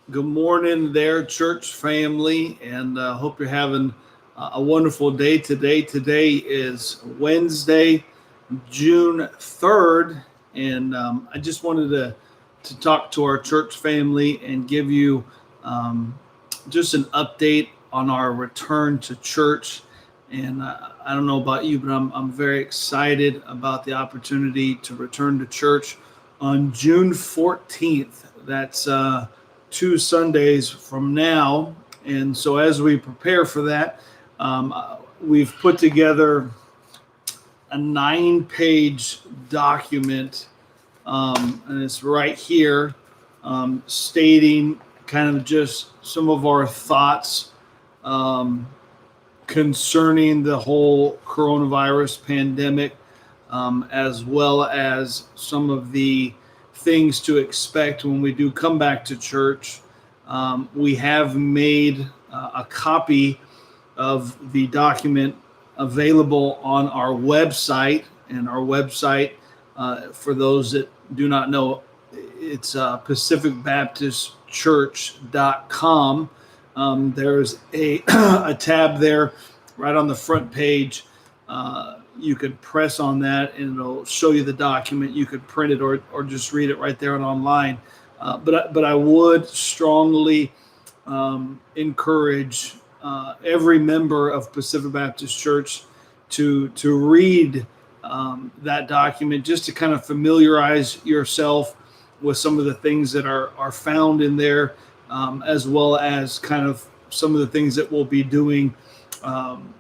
Good morning there, church family, and hope you're having a wonderful day today. Today is Wednesday, June 3rd, and I just wanted to talk to our church family and give you um, just an update on our return to church. And I don't know about you, but I'm very excited about the opportunity to return to church on June 14th. That's 2 Sundays from now. And so, as we prepare for that, we've put together a 9 page document, and it's right here, stating kind of just some of our thoughts um, concerning the whole coronavirus pandemic, as well as some of the things to expect when we do come back to church. We have made a copy of the document available on our website, and our website, for those that do not know, it's pacificbaptistchurch.com. There's a tab there right on the front page. You could press on that and it'll show you the document. You could print it or just read it right there and online. But I would strongly encourage every member of Pacific Baptist Church to read that document, just to kind of familiarize yourself with some of the things that are found in there, as well as kind of some of the things that we'll be doing um,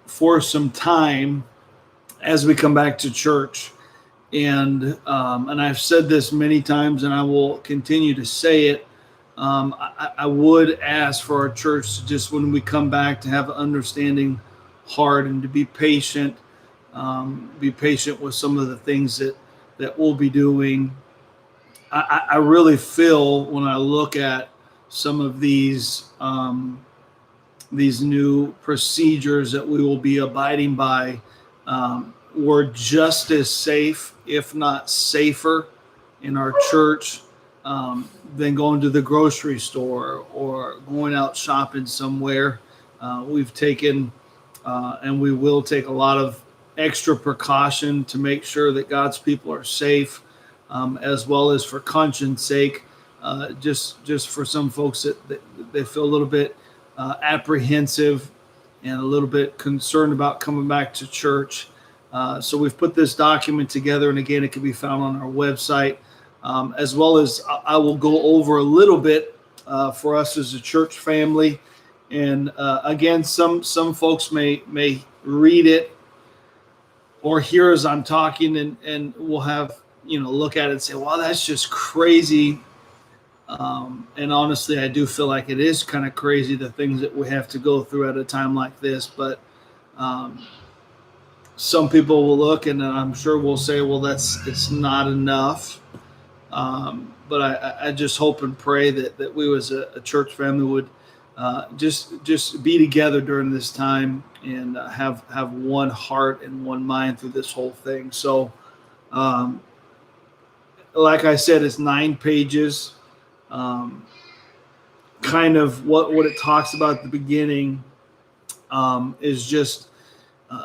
for some time as we come back to church. And I've said this many times, and I will continue to say it. I would ask for our church to just, when we come back, to have an understanding heart and to be patient with some of the things that we'll be doing. I really feel when I look at some of these new procedures that we will be abiding by, we're just as safe, if not safer, in our church than going to the grocery store or going out shopping somewhere. We've taken and we will take a lot of extra precaution to make sure that God's people are safe, as well as for conscience sake. Just for some folks that they feel a little bit apprehensive and a little bit concerned about coming back to church. So we've put this document together, and again, it can be found on our website, as well as I will go over a little bit for us as a church family. And again, some folks may read it or hear as I'm talking, and we'll have look at it and say, "Wow, that's just crazy." And honestly, I do feel like it is kind of crazy, the things that we have to go through at a time like this. But um, some people will look, and I'm sure will say, "Well, it's not enough." But I just hope and pray that we as a church family would just be together during this time and have one heart and one mind through this whole thing. So, um, like I said, it's 9 pages. Um, Kind of what it talks about at the beginning is just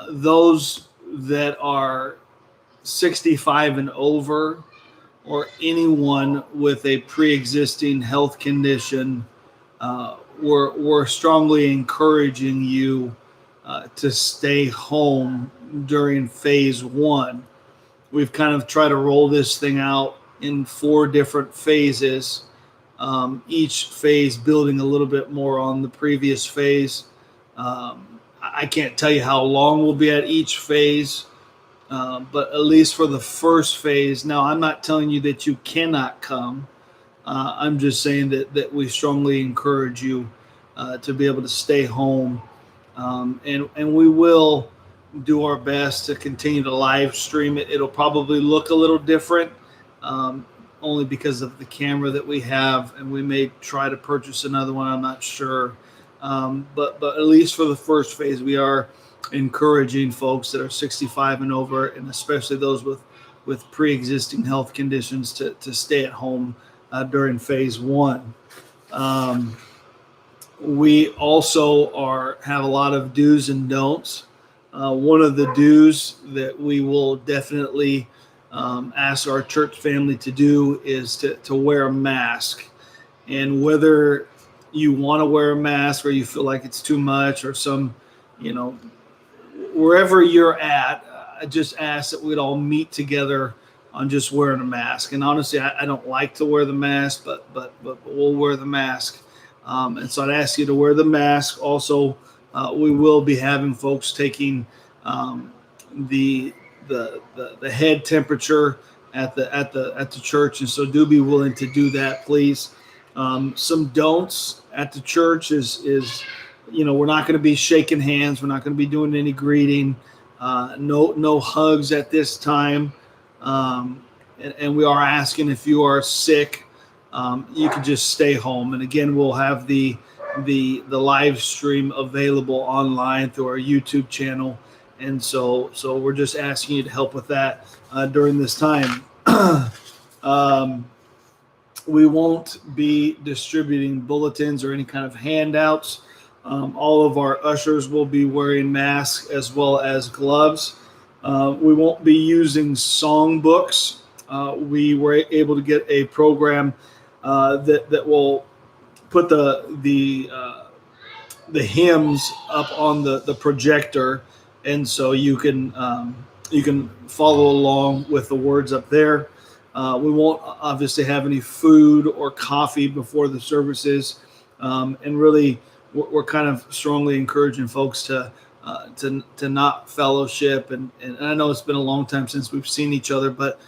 those that are 65 and over, or anyone with a pre-existing health condition. We're strongly encouraging you to stay home during phase one. We've kind of tried to roll this thing out in 4 different phases, each phase building a little bit more on the previous phase. I can't tell you how long we'll be at each phase, but at least for the first phase. Now, I'm not telling you that you cannot come. I'm just saying that we strongly encourage you to be able to stay home, and we will do our best to continue to live stream it. It'll probably look a little different, um, only because of the camera that we have, and we may try to purchase another one. I'm not sure, but at least for the first phase, we are encouraging folks that are 65 and over, and especially those with pre-existing health conditions, to stay at home during phase one. We also have a lot of do's and don'ts. One of the do's that we will definitely ask our church family to do is to wear a mask. And whether you want to wear a mask or you feel like it's too much or some, wherever you're at, I just ask that we'd all meet together on just wearing a mask. And honestly, I don't like to wear the mask, but we'll wear the mask. And so I'd ask you to wear the mask. Also, we will be having folks taking the head temperature at the church, and so do be willing to do that, please. Some don'ts at the church is we're not going to be shaking hands. We're not going to be doing any greeting. No hugs at this time. And we are asking, if you are sick, you can just stay home. And again, we'll have the live stream available online through our YouTube channel. And so we're just asking you to help with that during this time. We won't be distributing bulletins or any kind of handouts. All of our ushers will be wearing masks as well as gloves. We won't be using songbooks. We were able to get a program that will put the hymns up on the projector, and so you can follow along with the words up there. We won't obviously have any food or coffee before the services, and really we're kind of strongly encouraging folks to not fellowship. And I know it's been a long time since we've seen each other, but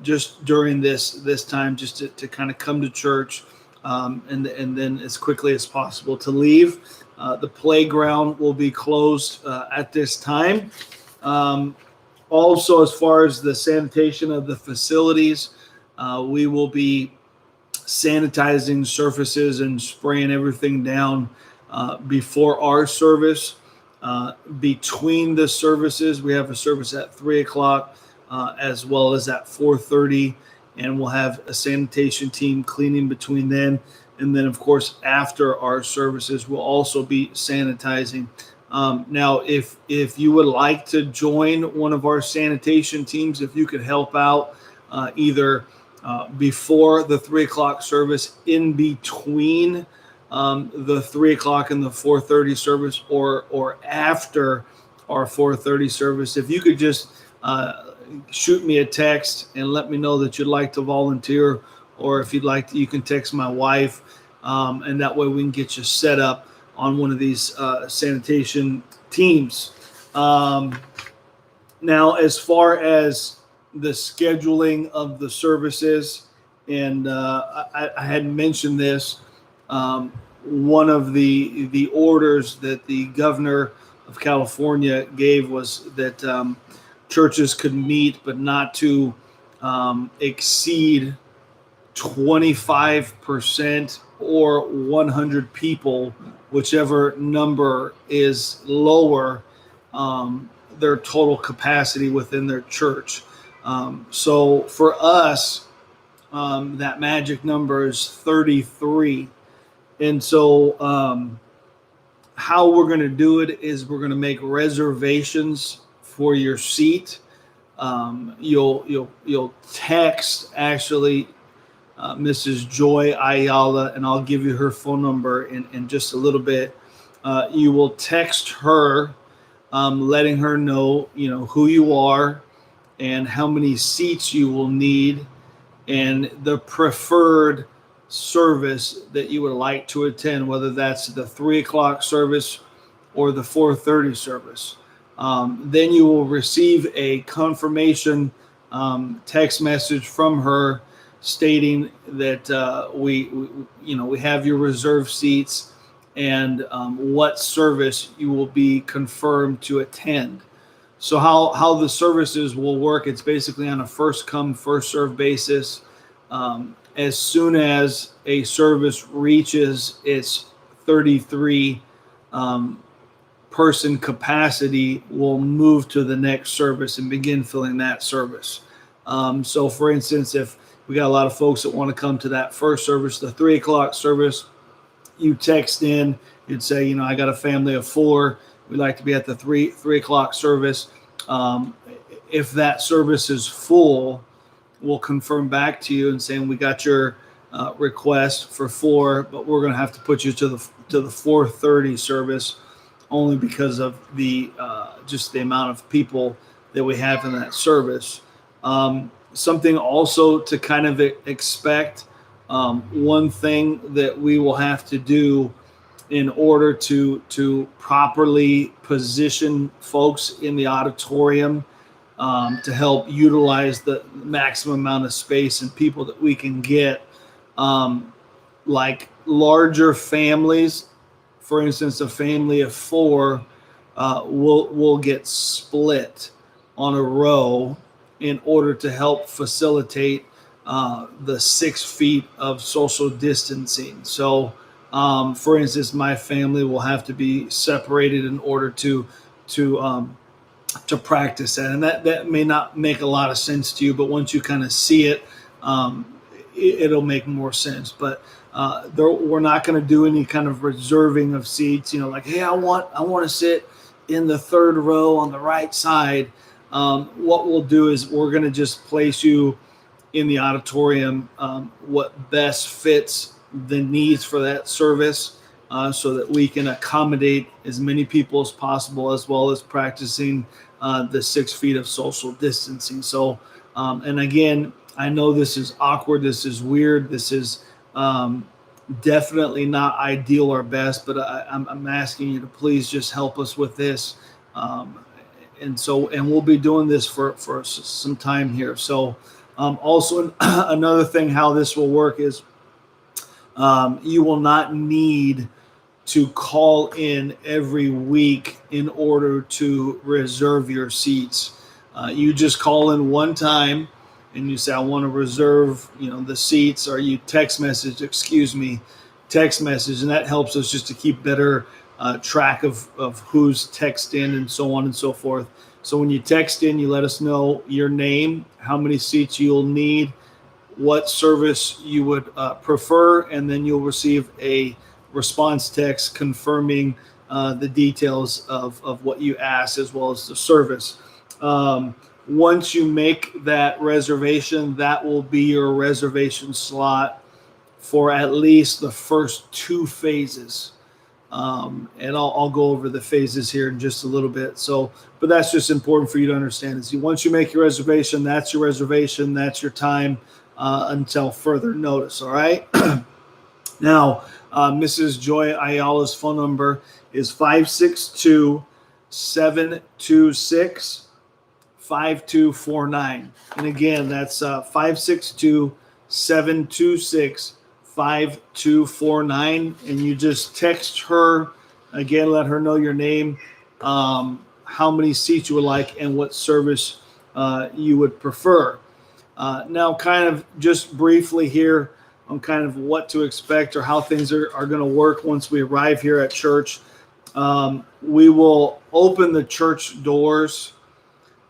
just during this time, just to kind of come to church, and then as quickly as possible to leave. The playground will be closed at this time. Also, as far as the sanitation of the facilities, we will be sanitizing surfaces and spraying everything down before our service. Between the services, we have a service at 3:00 as well as at 4:30, and we'll have a sanitation team cleaning between then. And then, of course, after our services, we'll also be sanitizing. Now, if you would like to join one of our sanitation teams, if you could help out either before the 3:00 service, in between the 3:00 and the 4:30 service, or after our 4:30 service, if you could just shoot me a text and let me know that you'd like to volunteer, or if you'd like to, you can text my wife, and that way we can get you set up on one of these sanitation teams. Now, as far as the scheduling of the services, and I had mentioned this, one of the orders that the governor of California gave was that churches could meet, but not to exceed 25% or 100 people, whichever number is lower, their total capacity within their church. So for us, that magic number is 33. And so how we're going to do it is we're going to make reservations for your seat. You'll text actually Mrs. Joy Ayala, and I'll give you her phone number in just a little bit. You will text her, letting her know, who you are and how many seats you will need, and the preferred service that you would like to attend, whether that's the 3:00 service or the 4:30 service. Then you will receive a confirmation text message from her stating that we have your reserved seats, and what service you will be confirmed to attend. So how the services will work, it's basically on a first come, first served basis. As soon as a service reaches its 33 person capacity, we'll move to the next service and begin filling that service. So for instance, if we got a lot of folks that want to come to that first service, the 3 o'clock service. You text in, you'd say, I got a family of 4. We'd like to be at the 3 o'clock service. If that service is full, we'll confirm back to you and saying we got your request for 4, but we're going to have to put you to the 4:30 service, only because of the just the amount of people that we have in that service. Something also to kind of expect. One thing that we will have to do in order to properly position folks in the auditorium to help utilize the maximum amount of space and people that we can get, like larger families, for instance, a family of 4 will get split on a row in order to help facilitate the 6 feet of social distancing. So, for instance, my family will have to be separated in order to practice that, and that may not make a lot of sense to you, but once you kind of see it, it'll make more sense. But we're not going to do any kind of reserving of seats. Like, hey, I want to sit in the 3rd row on the right side. What we'll do is we're going to just place you in the auditorium, what best fits the needs for that service, so that we can accommodate as many people as possible, as well as practicing the 6 feet of social distancing. So, and again, I know this is awkward, this is weird, this is definitely not ideal or best, but I'm asking you to please just help us with this. And we'll be doing this for some time here. So, also another thing how this will work is you will not need to call in every week in order to reserve your seats. You just call in one time and you say, I want to reserve, the seats, or you text message, and that helps us just to keep better track of who's text in and so on and so forth. So when you text in, you let us know your name, how many seats you'll need, what service you would prefer, and then you'll receive a response text confirming the details of what you asked, as well as the service. Once you make that reservation, that will be your reservation slot for at least the first 2 phases. And I'll go over the phases here in just a little bit. So, but that's just important for you to understand. Is once you make your reservation, that's your reservation, that's your time until further notice. All right. Now, Mrs. Joy Ayala's phone number is 562-726-5249. And again, that's 562-726-5249. And you just text her, again, let her know your name, how many seats you would like, and what service you would prefer. Now, kind of just briefly here on kind of what to expect or how things are going to work once we arrive here at church. We will open the church doors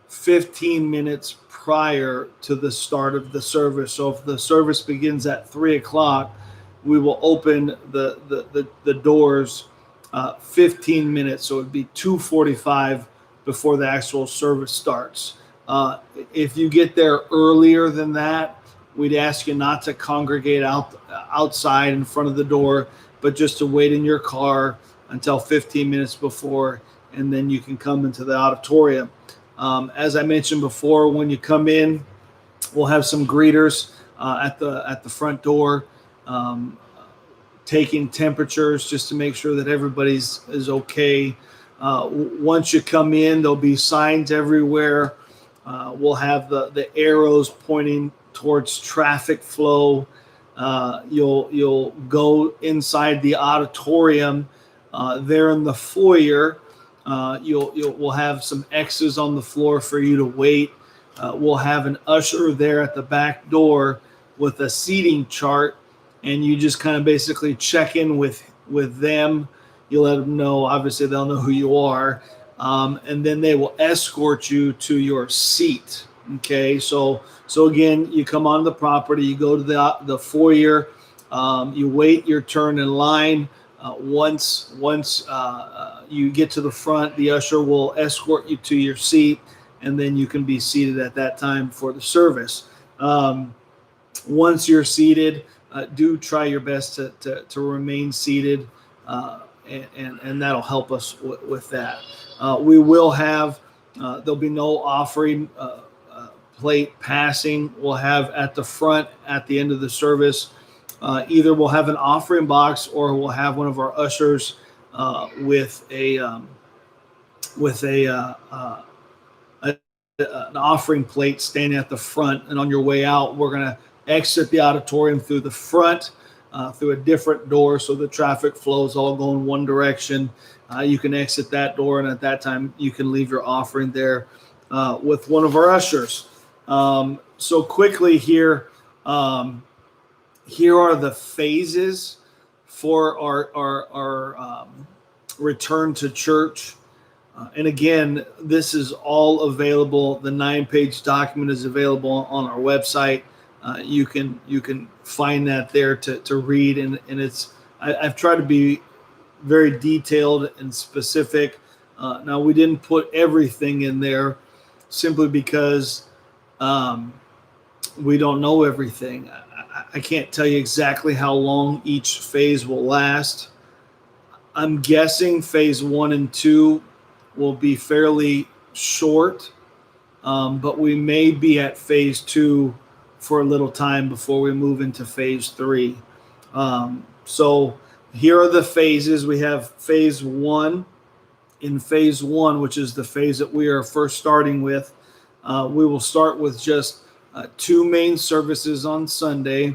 15 minutes prior to the start of the service. So if the service begins at 3 o'clock, we will open the doors 15 minutes. So it'd be 2:45 before the actual service starts. If you get there earlier than that, we'd ask you not to congregate outside in front of the door, but just to wait in your car until 15 minutes before, and then you can come into the auditorium. As I mentioned before, when you come in, we'll have some greeters at the front door, taking temperatures just to make sure that everybody's is okay. Once you come in, there'll be signs everywhere. We'll have the arrows pointing towards traffic flow. You'll go inside the auditorium. There in the foyer, we'll have some X's on the floor for you to wait. We'll have an usher there at the back door with a seating chart, and you just kind of basically check in with them. You let them know, obviously they'll know who you are, and then they will escort you to your seat. Okay, so again, you come on the property, you go to the foyer, you wait your turn in line. Once you get to the front, the usher will escort you to your seat, and then you can be seated at that time for the service. Once you're seated, do try your best to remain seated, and that'll help us with that. We will have, there'll be no offering plate passing. We'll have at the front at the end of the service. Either we'll have an offering box, or we'll have one of our ushers with an offering plate standing at the front. And on your way out, we're going to exit the auditorium through the front, through a different door, so the traffic flows all go in one direction. You can exit that door, and at that time, you can leave your offering there with one of our ushers. So quickly here, here are the phases for our return to church. And again, this is all available. The 9-page document is available on our website. You can find that there to read, and it's I've tried to be very detailed and specific. Now, we didn't put everything in there simply because we don't know everything. I can't tell you exactly how long each phase will last. I'm guessing phase 1 and 2 will be fairly short, but we may be at phase 2 for a little time before we move into phase 3. So here are the phases. We have phase 1. In phase 1, which is the phase that we are first starting with, we will start with just 2 main services on Sunday,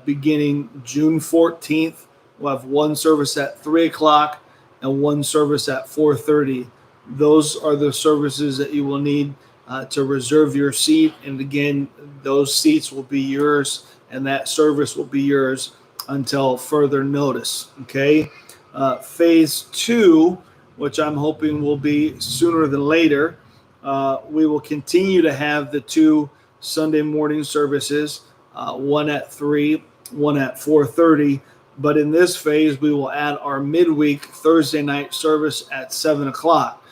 beginning June 14th. We'll have one service at 3 o'clock and one service at 4:30. Those are the services that you will need to reserve your seat. And again, those seats will be yours, and that service will be yours until further notice. Okay. Phase 2, which I'm hoping will be sooner than later, we will continue to have the 2 Sunday morning services, one at 3, one at 4:30. But in this phase, we will add our midweek Thursday night service at 7 o'clock.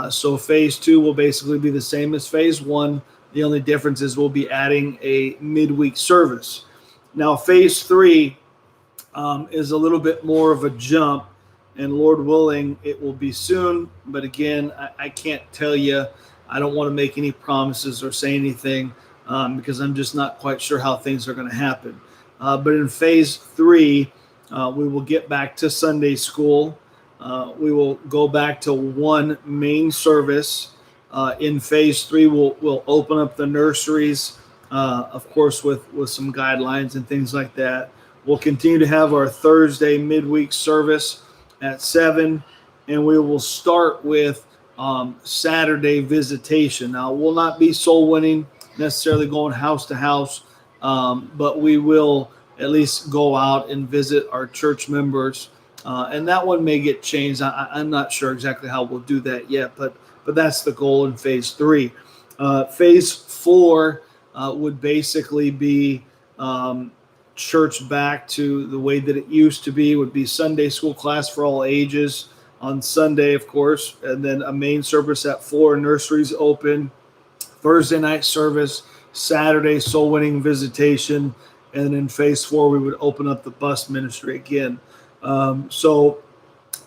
So phase 2 will basically be the same as phase 1. The only difference is we'll be adding a midweek service. Now, phase 3 is a little bit more of a jump, and Lord willing, it will be soon. But again, I can't tell you. I don't want to make any promises or say anything because I'm just not quite sure how things are going to happen. But in phase 3, we will get back to Sunday school. We will go back to one main service. In phase 3, we'll open up the nurseries, of course, with some guidelines and things like that. We'll continue to have our Thursday midweek service at 7, and we will start with Saturday visitation. Now, we'll not be soul winning, necessarily going house to house, but we will at least go out and visit our church members. And that one may get changed. I'm not sure exactly how we'll do that yet, but that's the goal in phase 3. Phase 4 would basically be church back to the way that it used to be. Would be Sunday school class for all ages on Sunday, of course, and then a main service at 4, nurseries open, Thursday night service, Saturday soul winning visitation, and in phase 4 we would open up the bus ministry again. So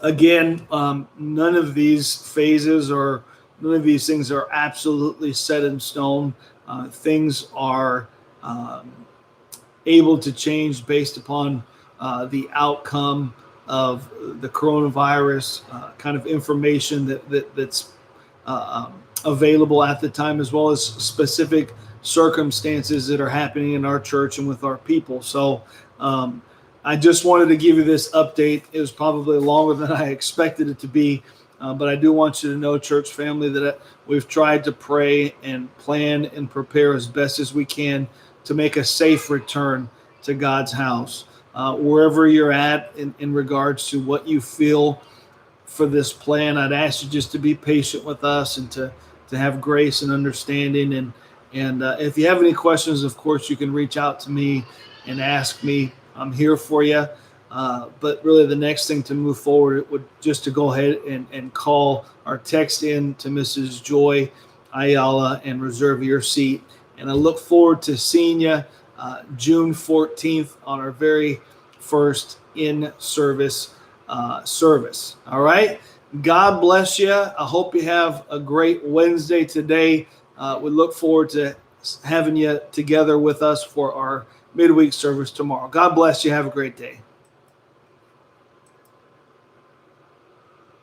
again, none of these phases or none of these things are absolutely set in stone. Things are able to change based upon the outcome of the coronavirus, kind of information that's available at the time, as well as specific circumstances that are happening in our church and with our people. So I just wanted to give you this update. It was probably longer than I expected it to be, but I do want you to know, church family, that we've tried to pray and plan and prepare as best as we can to make a safe return to God's house. Wherever you're at in regards to what you feel for this plan, I'd ask you just to be patient with us and to have grace and understanding. And if you have any questions, of course, you can reach out to me and ask me. I'm here for you. But really, the next thing to move forward would just to go ahead and call or text in to Mrs. Joy Ayala and reserve your seat. And I look forward to seeing you June 14th on our very first in-service service. All right. God bless you. I hope you have a great Wednesday today. We look forward to having you together with us for our midweek service tomorrow. God bless you. Have a great day.